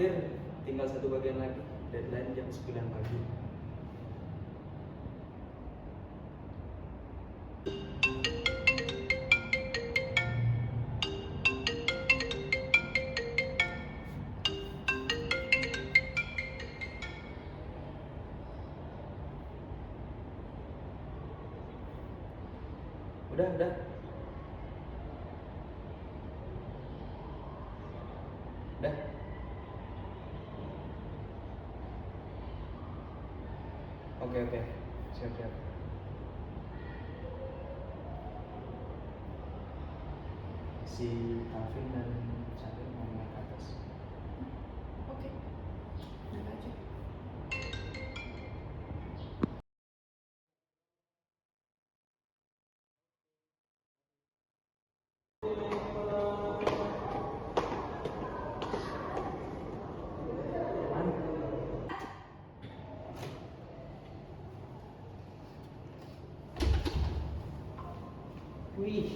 hampir tinggal satu bagian lagi, deadline jam 9 pagi. Udah. Udah. Oke. Siap. Si Alvin dan Syafir mau naik ke atas. Oke, naik aja. Wih,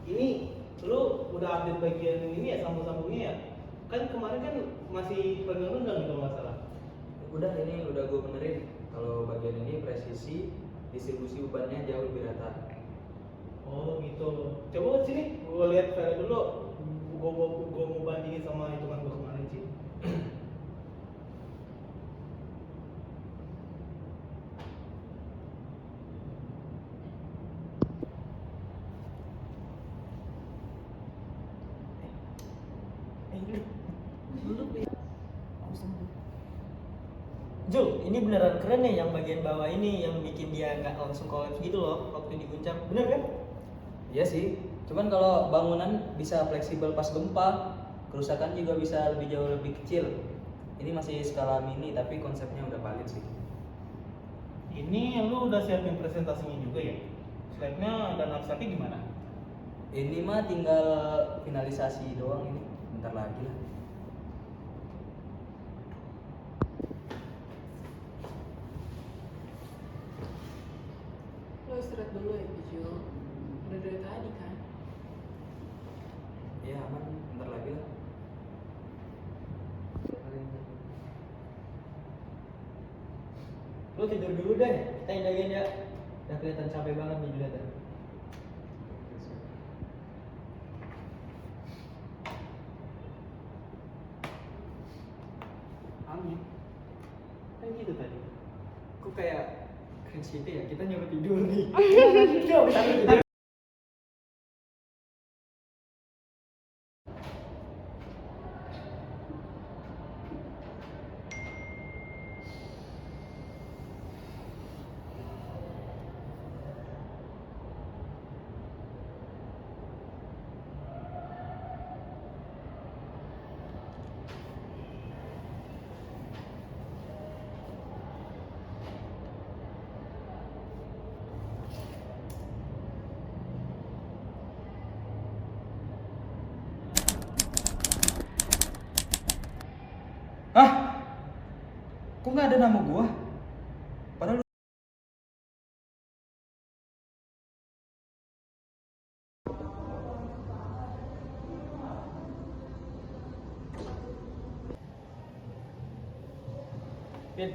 ini lu udah update bagian ini ya, sambung-sambungnya ya? Kan kemarin kan masih pegang-pegang gitu kalau nggak salah. Udah, ini udah gue benerin. Kalau bagian ini presisi, distribusi bebannya jauh lebih rata. Oh gitu. Coba sini, gua lihat file dulu. Gua mau bandingin sama hitungan gua kemarin sih. Jul, ini beneran keren nih yang bagian bawah ini yang bikin dia nggak langsung kolaps gitu loh waktu diguncang, bener kan? Iya sih, cuman kalau bangunan bisa fleksibel pas gempa, kerusakan juga bisa jauh lebih kecil. Ini masih skala mini tapi konsepnya udah valid sih. Ini lu udah siapin presentasinya juga ya? Slide-nya dan abstraknya gimana? Ini mah tinggal finalisasi doang, ini bentar lagi lah. Lo istirahat dulu ya, Jul. Udah dari tadi kan? Iya aman, bentar lagi lah. Lu tidur dulu deh, kita yang jagain ya. Udah kelihatan capek banget nih dilihat. Amin. Kan gitu tadi. Kok kayak keren situ ya, kita nyuruh tidur nih. Coba kita tidur. Hah? Kok nggak ada nama gua? Padahal Pin,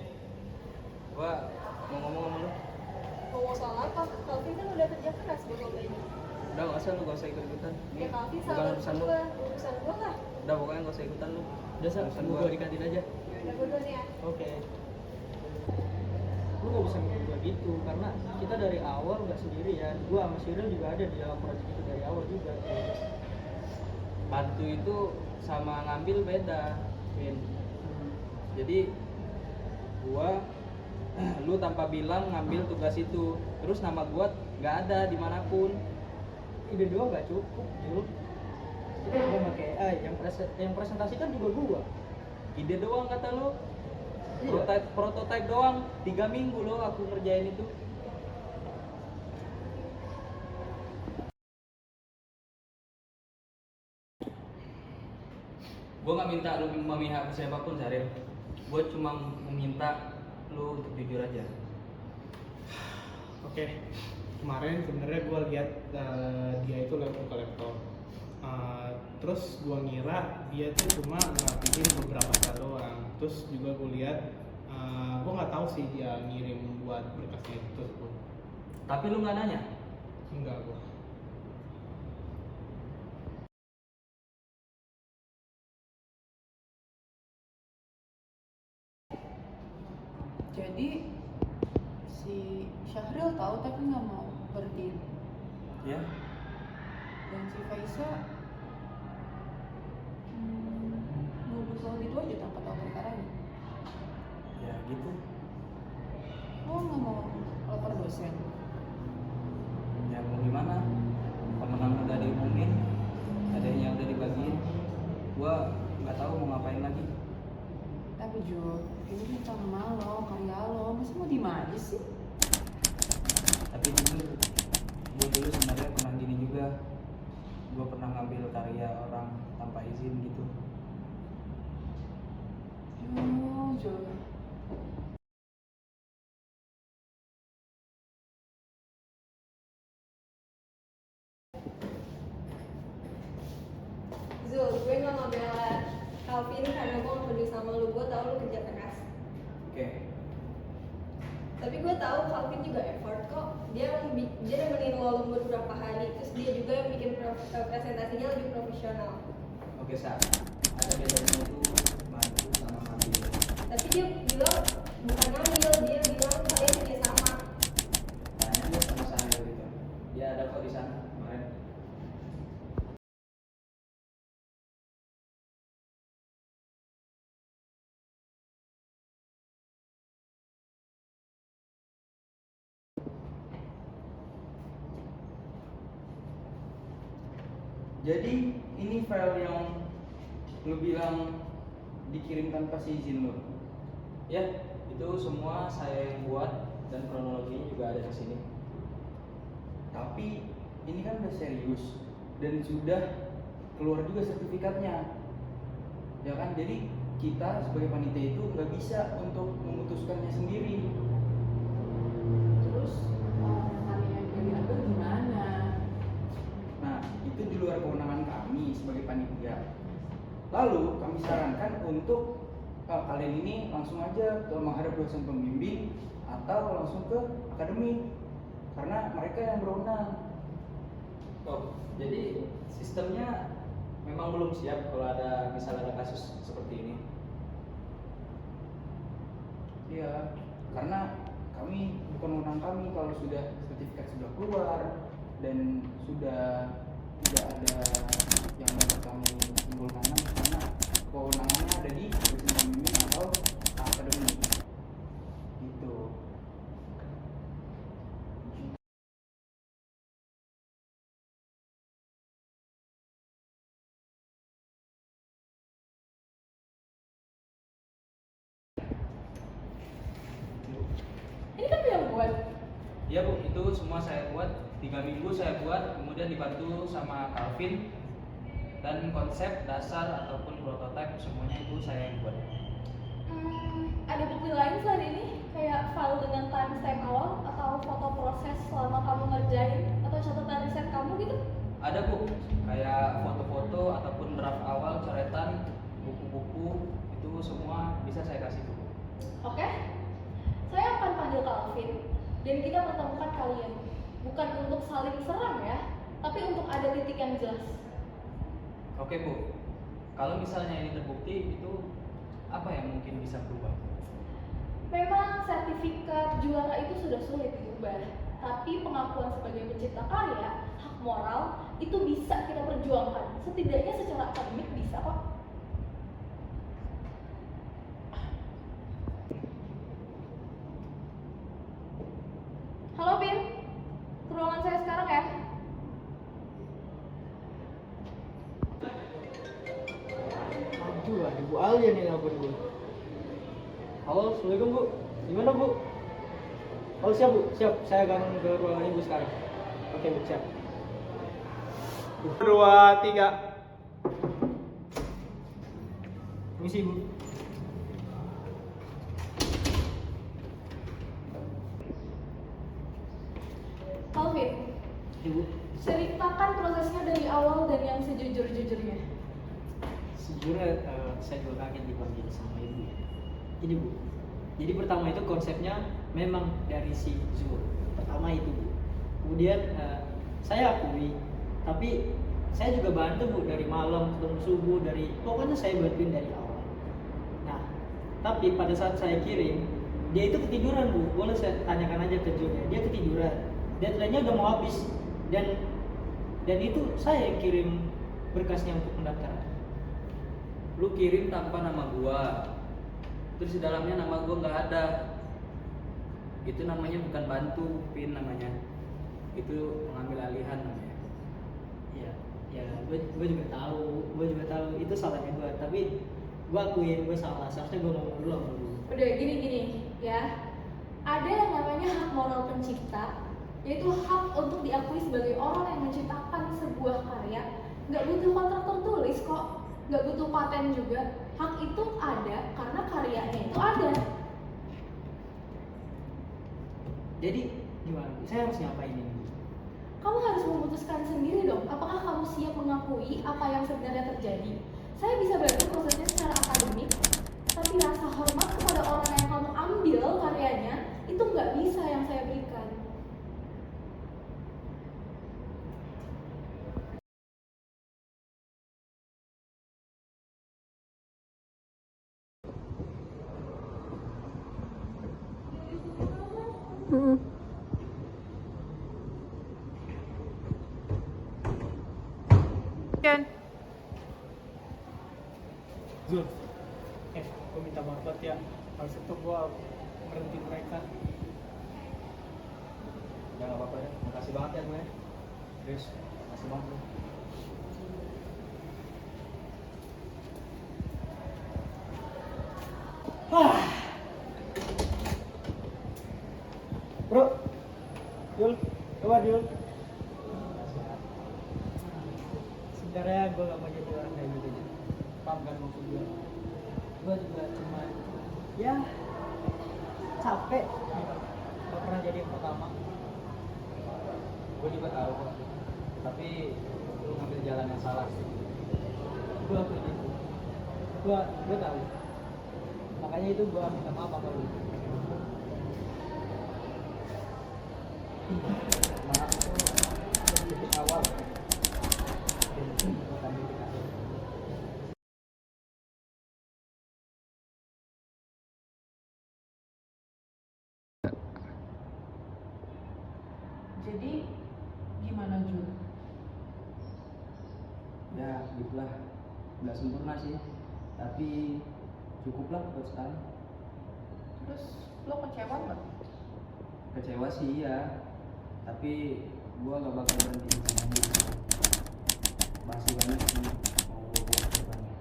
gua mau ngomong sama lu. Ngomong soal apa? Calvin kan udah kerja keras buat lomba ini. Udah nggak usah, lu nggak usah ikut-ikutan. Ya Calvin Bukan sahabat urusan lu. gua, urusan gua lah. Udah pokoknya nggak usah ikutan lu. udah sah, Urusan gua di kantin aja. Udah gua duluan ya. Oke. Lu gak bisa ngikut gua gitu, karena kita dari awal nggak sendirian. Gua sama Cyril juga ada di dalam proyek itu dari awal juga. Bantu itu sama ngambil beda, Win. Jadi gua lu tanpa bilang ngambil tugas itu, terus nama gua nggak ada dimanapun. Ide doang nggak cukup, Jul. Kita juga pakai AI, yang presentasikan juga gua. Ide doang kata lu. Iya. Prototype doang, 3 minggu loh aku ngerjain itu. Gue nggak minta lu memihak ke siapapun, Saril. Gue cuma meminta lu untuk jujur aja. Oke. Kemarin sebenarnya gua lihat dia itu laptop ke laptop. Terus gua ngira dia tuh cuma ngerapiin beberapa file doang. Terus juga gua lihat, gua nggak tahu sih dia ngirim buat berkasnya itu tersebut. Tapi lu nggak nanya? Enggak gua. Jadi si Syahril tahu tapi nggak mau berhenti. Ya. Dan si Faisa nuduh soal gitu aja tanpa tahu perkaranya. Ya gitu. Lo nggak mau lapor dosen? Ya mau gimana? Pemenang udah diumumin, ada yang udah dibagiin. Gua nggak tahu mau ngapain lagi. Tapi Jo, ini kan sama lo, karya lo, masa mau diem aja sih? Tapi jujur, gue dulu sebenarnya pernah gini juga. Gue pernah ngambil karya orang tanpa izin gitu. Jo. Zul, gue gak ngebela Calvin karena gue gak peduli sama lu. Gue tau lu kerja keras. Oke. Tapi gue tahu Calvin juga effort kok. Dia nemenin lo lembur beberapa hari. Terus dia juga yang bikin presentasinya lebih profesional. Oke, Sa. Ada bedanya itu bantu sama ngambil. Tapi dia bilang bukan ngambil, dia bilang kalian kerja sama. Tanya dia sama saya gitu. Dia ada kok di sana kemarin. Jadi ini file yang lu bilang dikirimkan pas izin lu. Ya, itu semua saya yang buat dan kronologinya juga ada di sini. Tapi ini kan udah serius dan sudah keluar juga sertifikatnya. Ya kan? Jadi kita sebagai panitia itu nggak bisa untuk memutuskannya sendiri. Terus karya yang diambil gimana? Nah, itu di luar kewenangan kami sebagai panitia. Lalu kami sarankan untuk kalian ini langsung aja ke menghadap dosen pembimbing atau langsung ke akademik karena mereka yang berwenang. Oh, jadi sistemnya memang belum siap kalau ada misalnya ada kasus seperti ini. Iya, karena kami bukan wewenang kami kalau sudah sertifikat sudah keluar dan sudah tidak ada yang dapat kami simpulkan karena kewenangannya ada di dosen pembimbing atau akademik gitu. Ini kan yang buat. Iya Bu, itu semua saya buat 3 minggu saya buat, kemudian dibantu sama Calvin dan konsep dasar ataupun prototipe semuanya itu saya yang buat. Ada bukti lain selain ini? Kayak file dengan timestamp awal atau foto proses selama kamu ngerjain atau catatan riset kamu gitu? Ada Bu, kayak foto-foto ataupun draft awal, coretan, buku-buku itu semua bisa saya kasih Bu. Oke, saya akan panggil Calvin dan kita pertemukan kalian. Bukan untuk saling serang ya, tapi untuk ada titik yang jelas. Oke Bu, kalau misalnya ini terbukti itu apa yang mungkin bisa berubah? Memang sertifikat juara itu sudah sulit diubah, tapi pengakuan sebagai pencipta karya, hak moral, itu bisa kita perjuangkan. Setidaknya secara akademik bisa kok. Halo Bin, ke ruangan saya sekarang ya. Aduh, ada Bu Alia nih nelfon gue. Halo, assalamualaikum Bu. Gimana Bu? Oh siap Bu, siap. Saya akan ke ruangan Ibu sekarang. Oke Bu, siap. 2, 3. Misi Bu. Calvin, Ibu, Ceritakan prosesnya dari awal dan yang sejujur-jujurnya. sejujurnya saya juga kaget dipanggil sama ibu. Ini Bu, jadi pertama itu konsepnya memang dari si Zul. Pertama itu Bu. Kemudian saya akui, tapi saya juga bantu Bu dari malam ketemu subuh, dari pokoknya saya bantuin dari awal. Nah, tapi pada saat saya kirim, dia itu ketiduran Bu. Boleh saya tanyakan aja ke Zul ya. Dia ketiduran. Deadline-nya udah mau habis dan itu saya yang kirim berkasnya untuk pendaftaran. Lu kirim tanpa nama gua, terus di dalamnya nama gua nggak ada. Itu namanya bukan bantu, Pin namanya. Itu mengambil alihan namanya. Ya gue juga tahu itu salahnya gue, tapi gue akuin gue salah. Seharusnya gue ngomong dulu sama lu. Udah gini ya. Ada yang namanya hak moral pencipta, yaitu hak untuk diakui sebagai orang yang menciptakan sebuah karya. Nggak butuh kontrak tertulis kok, nggak butuh paten juga. Hak itu ada karena karyanya itu ada. Jadi gimana Bu? Saya harus ngapain ini? Kamu harus memutuskan sendiri dong, apakah kamu siap mengakui apa yang sebenarnya terjadi. Saya bisa bantu prosesnya secara akademik, tapi rasa hormat kepada orang yang kamu ambil karyanya, itu nggak bisa yang saya berikan. Ken. Zul, gue minta maaf banget ya. Harus itu gue berhenti mereka. Ya nggak apa-apa ya. Makasih banget ya gue. Terus, makasih banget lu. Bro, Yul, keluar Yul. Sebenarnya gue gak mau jadi orang kayak gitu. Paham kan maksud gue? Gue juga cuma ya capek gitu. Gak pernah jadi yang pertama. Gue juga tahu kok. Tapi lu ngambil jalan yang salah. Gue akuin itu. Gue tahu. Makanya itu gue minta maaf sama lu. Maaf itu dari titik awal. Bukan titik akhir. Jadi gimana Jul? Ya gitulah, nggak sempurna sih, tapi cukuplah buat sekarang. Terus lo kecewa nggak? Kecewa sih iya, tapi gua gak bakal berhenti sama ini. Masih banyak sih mau gua buat ke depannya.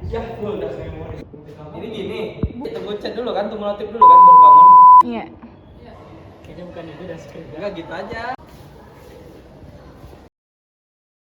Ya, lu udah memori. Ini gini, kita gue chat dulu kan, tunggu notif dulu kan baru bangun. Iya. Kayaknya bukan itu dah script. Enggak gitu aja.